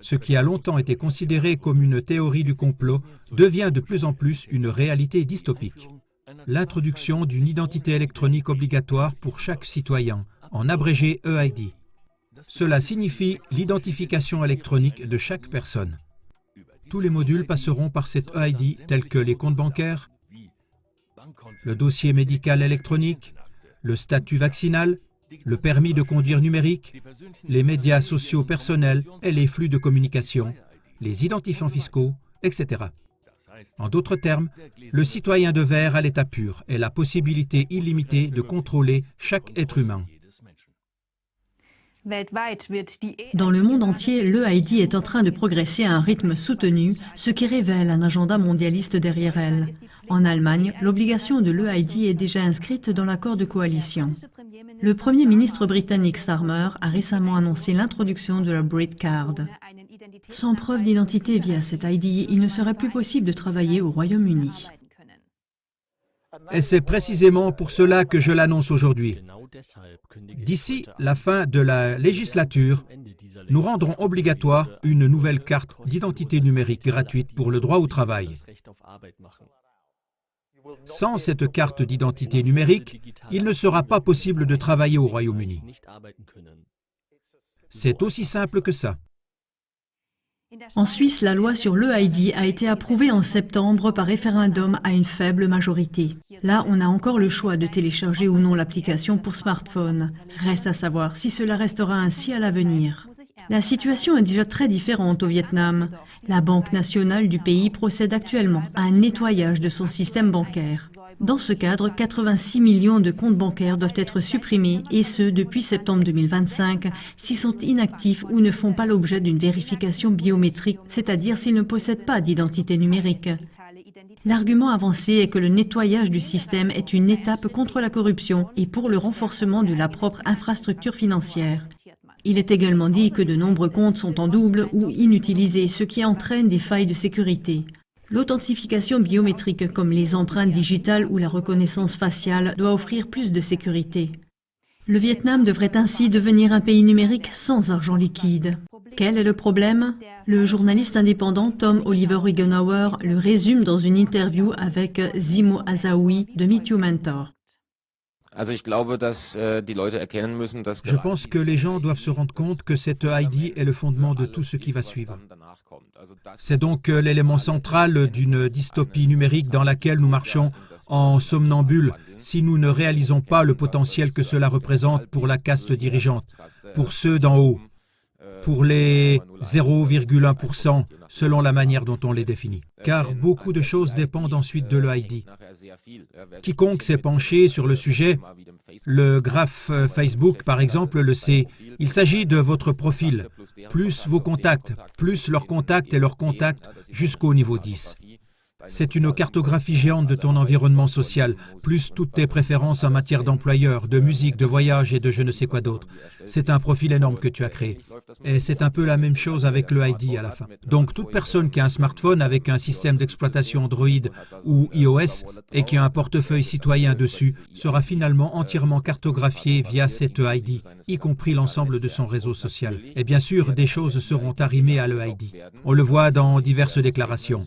Ce qui a longtemps été considéré comme une théorie du complot devient de plus en plus une réalité dystopique. L'introduction d'une identité électronique obligatoire pour chaque citoyen, en abrégé EID. Cela signifie l'identification électronique de chaque personne. Tous les modules passeront par cette EID tels que les comptes bancaires, le dossier médical électronique, le statut vaccinal, le permis de conduire numérique, les médias sociaux personnels et les flux de communication, les identifiants fiscaux, etc. En d'autres termes, le citoyen de verre à l'état pur est la possibilité illimitée de contrôler chaque être humain. Dans le monde entier, l'EID est en train de progresser à un rythme soutenu, ce qui révèle un agenda mondialiste derrière elle. En Allemagne, l'obligation de l'EID est déjà inscrite dans l'accord de coalition. Le Premier ministre britannique Starmer a récemment annoncé l'introduction de la Brit Card. Sans preuve d'identité via cet ID, il ne serait plus possible de travailler au Royaume-Uni. Et c'est précisément pour cela que je l'annonce aujourd'hui. D'ici la fin de la législature, nous rendrons obligatoire une nouvelle carte d'identité numérique gratuite pour le droit au travail. Sans cette carte d'identité numérique, il ne sera pas possible de travailler au Royaume-Uni. C'est aussi simple que ça. En Suisse, la loi sur l'EID a été approuvée en septembre par référendum à une faible majorité. Là, on a encore le choix de télécharger ou non l'application pour smartphone. Reste à savoir si cela restera ainsi à l'avenir. La situation est déjà très différente au Vietnam. La Banque nationale du pays procède actuellement à un nettoyage de son système bancaire. Dans ce cadre, 86 millions de comptes bancaires doivent être supprimés, et ce, depuis septembre 2025, s'ils sont inactifs ou ne font pas l'objet d'une vérification biométrique, c'est-à-dire s'ils ne possèdent pas d'identité numérique. L'argument avancé est que le nettoyage du système est une étape contre la corruption et pour le renforcement de la propre infrastructure financière. Il est également dit que de nombreux comptes sont en double ou inutilisés, ce qui entraîne des failles de sécurité. L'authentification biométrique, comme les empreintes digitales ou la reconnaissance faciale, doit offrir plus de sécurité. Le Vietnam devrait ainsi devenir un pays numérique sans argent liquide. Quel est le problème? Le journaliste indépendant Tom Oliver Rigenauer le résume dans une interview avec Zimo Azaoui de Meet You Mentor. Je pense que les gens doivent se rendre compte que cette EID est le fondement de tout ce qui va suivre. C'est donc l'élément central d'une dystopie numérique dans laquelle nous marchons en somnambule si nous ne réalisons pas le potentiel que cela représente pour la caste dirigeante, pour ceux d'en haut, pour les 0,1% selon la manière dont on les définit. Car beaucoup de choses dépendent ensuite de l'EID. Quiconque s'est penché sur le sujet, le graphe Facebook par exemple le sait, il s'agit de votre profil, plus vos contacts, plus leurs contacts et leurs contacts jusqu'au niveau 10. C'est une cartographie géante de ton environnement social, plus toutes tes préférences en matière d'employeur, de musique, de voyage et de je ne sais quoi d'autre. C'est un profil énorme que tu as créé. Et c'est un peu la même chose avec le ID à la fin. Donc toute personne qui a un smartphone avec un système d'exploitation Android ou iOS et qui a un portefeuille citoyen dessus sera finalement entièrement cartographiée via cette ID, y compris l'ensemble de son réseau social. Et bien sûr, des choses seront arrimées à l'EID. On le voit dans diverses déclarations.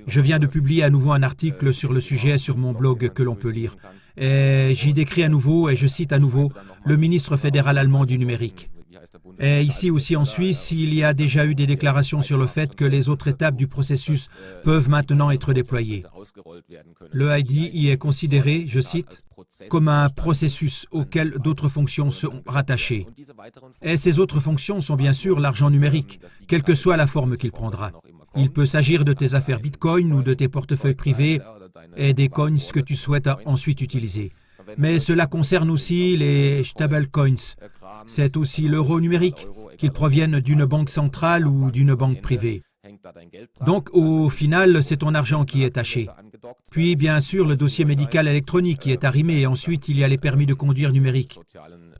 Je viens de publier à nouveau un article sur le sujet sur mon blog que l'on peut lire. Et j'y décris à nouveau, et je cite à nouveau, le ministre fédéral allemand du numérique. Et ici aussi en Suisse, il y a déjà eu des déclarations sur le fait que les autres étapes du processus peuvent maintenant être déployées. L'EID y est considéré, je cite, comme un processus auquel d'autres fonctions sont rattachées. Et ces autres fonctions sont bien sûr l'argent numérique, quelle que soit la forme qu'il prendra. Il peut s'agir de tes affaires Bitcoin ou de tes portefeuilles privés et des coins que tu souhaites ensuite utiliser. Mais cela concerne aussi les stablecoins. C'est aussi l'euro numérique, qu'ils proviennent d'une banque centrale ou d'une banque privée. Donc, au final, c'est ton argent qui est taché. Puis, bien sûr, le dossier médical électronique qui est arrimé. Et ensuite, il y a les permis de conduire numériques.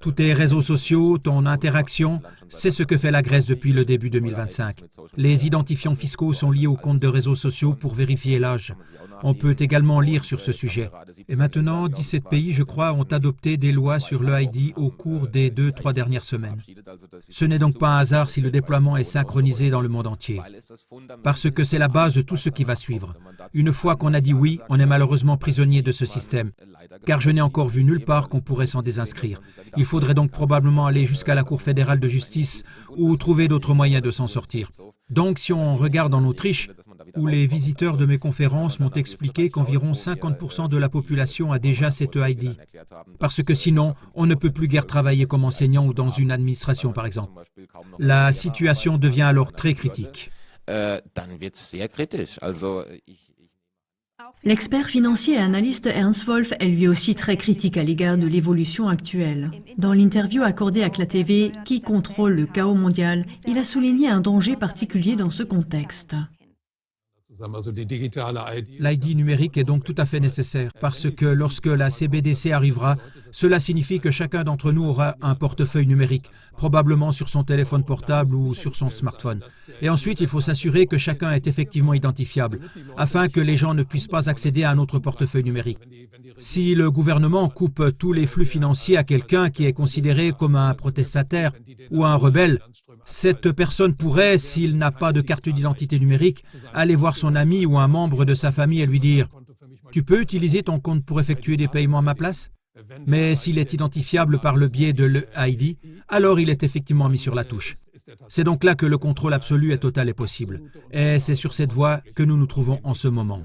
Tous tes réseaux sociaux, ton interaction, c'est ce que fait la Grèce depuis le début 2025. Les identifiants fiscaux sont liés aux comptes de réseaux sociaux pour vérifier l'âge. On peut également lire sur ce sujet. Et maintenant, 17 pays, je crois, ont adopté des lois sur l'EID au cours des 2-3 dernières semaines. Ce n'est donc pas un hasard si le déploiement est synchronisé dans le monde entier. Parce que c'est la base de tout ce qui va suivre. Une fois qu'on a dit oui, on est malheureusement prisonnier de ce système. Car je n'ai encore vu nulle part qu'on pourrait s'en désinscrire. Il faudrait donc probablement aller jusqu'à la Cour fédérale de justice ou trouver d'autres moyens de s'en sortir. Donc si on regarde en Autriche, où les visiteurs de mes conférences m'ont expliqué qu'environ 50% de la population a déjà cette EID. Parce que sinon, on ne peut plus guère travailler comme enseignant ou dans une administration, par exemple. La situation devient alors très critique. L'expert financier et analyste Ernst Wolf est lui aussi très critique à l'égard de l'évolution actuelle. Dans l'interview accordée à CLA TV, Qui contrôle le chaos mondial, il a souligné un danger particulier dans ce contexte. L'ID numérique est donc tout à fait nécessaire parce que lorsque la CBDC arrivera, cela signifie que chacun d'entre nous aura un portefeuille numérique, probablement sur son téléphone portable ou sur son smartphone. Et ensuite, il faut s'assurer que chacun est effectivement identifiable, afin que les gens ne puissent pas accéder à un autre portefeuille numérique. Si le gouvernement coupe tous les flux financiers à quelqu'un qui est considéré comme un protestataire ou un rebelle, cette personne pourrait, s'il n'a pas de carte d'identité numérique, aller voir son ami ou un membre de sa famille et lui dire « Tu peux utiliser ton compte pour effectuer des paiements à ma place ?» Mais s'il est identifiable par le biais de l'EID, alors il est effectivement mis sur la touche. C'est donc là que le contrôle absolu est total et possible. Et c'est sur cette voie que nous nous trouvons en ce moment.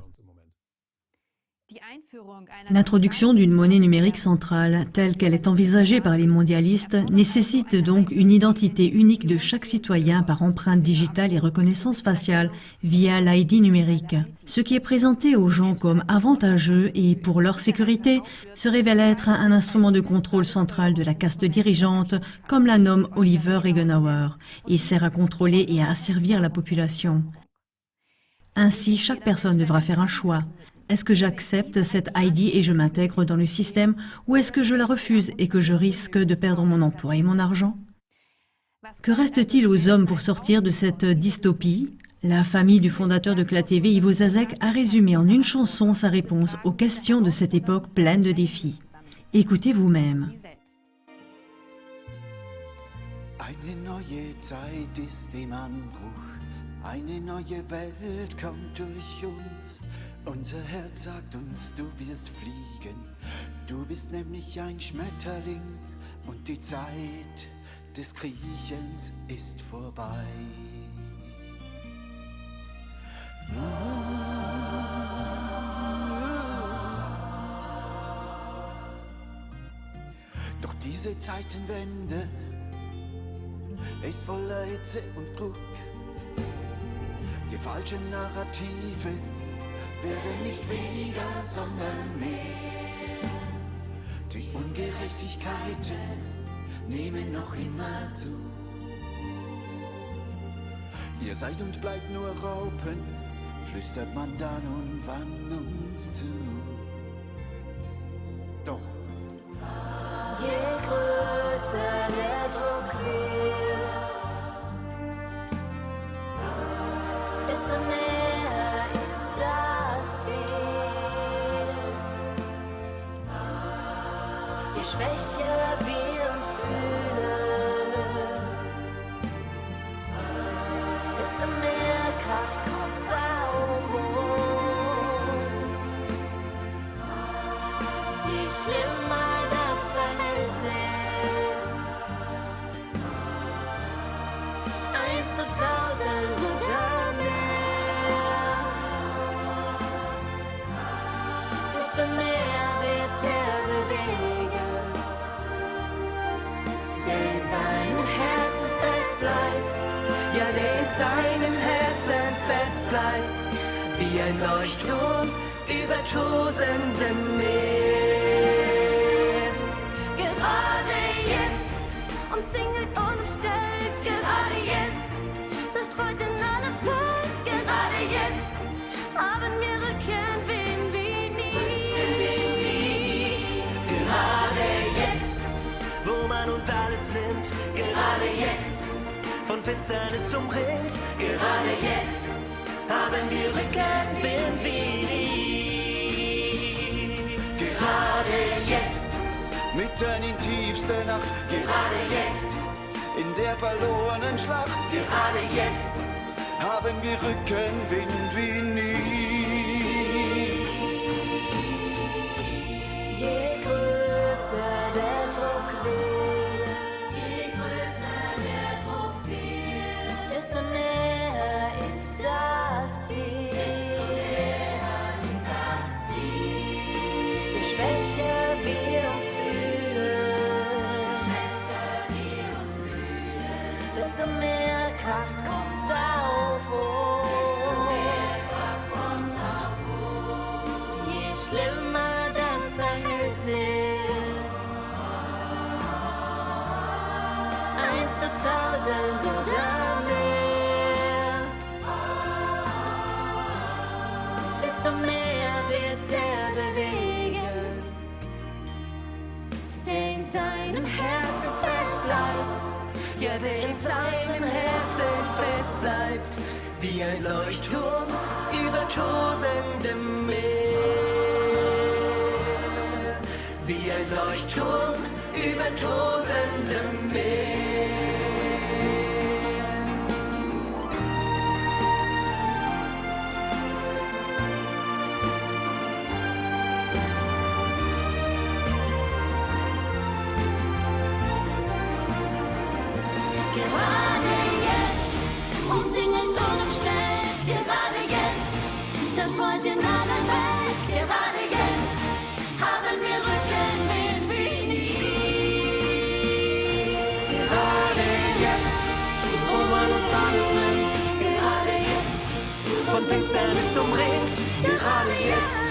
L'introduction d'une monnaie numérique centrale, telle qu'elle est envisagée par les mondialistes, nécessite donc une identité unique de chaque citoyen par empreinte digitale et reconnaissance faciale via l'ID numérique. Ce qui est présenté aux gens comme avantageux et pour leur sécurité se révèle être un instrument de contrôle central de la caste dirigeante, comme la nomme Oliver Regenauer, et sert à contrôler et à asservir la population. Ainsi, chaque personne devra faire un choix. Est-ce que j'accepte cette ID et je m'intègre dans le système ou est-ce que je la refuse et que je risque de perdre mon emploi et mon argent? Que reste-t-il aux hommes pour sortir de cette dystopie? La famille du fondateur de CLA TV, Ivo Zazek, a résumé en une chanson sa réponse aux questions de cette époque pleine de défis. Écoutez vous-même. Eine neue Zeit ist im Anbruch, eine neue Welt kommt durch uns. Unser Herz sagt uns, du wirst fliegen, du bist nämlich ein Schmetterling und die Zeit des Kriechens ist vorbei. Doch diese Zeitenwende ist voller Hitze und Druck. Die falschen Narrative werden nicht weniger, sondern mehr. Die Ungerechtigkeiten nehmen noch immer zu. Ihr seid und bleibt nur Raupen, flüstert man dann und wann uns zu. Doch je größer der Druck wird, desto näher ist das Ziel. Je schwächer wir uns fühlen, desto mehr Kraft kommt auf uns. Je schlimmer das Verhältnis, 1 zu 1000 oder mehr, desto mehr wird er bewegen, der in seinem Herzen fest bleibt. Ja, der in seinem Herzen fest bleibt, wie ein Leuchtturm über tosendem Meer. Gerade jetzt umzingelt unbestellt, gerade jetzt zerstreut in aller Welt, gerade jetzt haben wir Rückkehren, wen wir uns alles nimmt, gerade jetzt, von Finsternis umringt, gerade jetzt, haben wir Rückenwind wie nie. Gerade jetzt, mitten in tiefster Nacht, gerade jetzt, in der verlorenen Schlacht, gerade jetzt, haben wir Rückenwind wie nie. Je größer der Druck wird, desto näher ist das Ziel. Je schwächer wir uns fühlen, desto mehr Kraft kommt auf uns. Je schlimmer das Verhältnis, 1 zu 1000 oder mehr, desto mehr wird er bewegen, der in seinem Herzen fest bleibt. ja, der in seinem Herzen fest bleibt, wie ein Leuchtturm über tosendem Meer. Wie ein Leuchtturm über tosendem Meer. Gerade jetzt, umsingend unumstellt, gerade jetzt, tauscht Freund in aller Welt, gerade jetzt, haben wir Rückenwind wie nie. Gerade jetzt, wo man uns alles nimmt, gerade jetzt, von Finsternis umringt, gerade jetzt.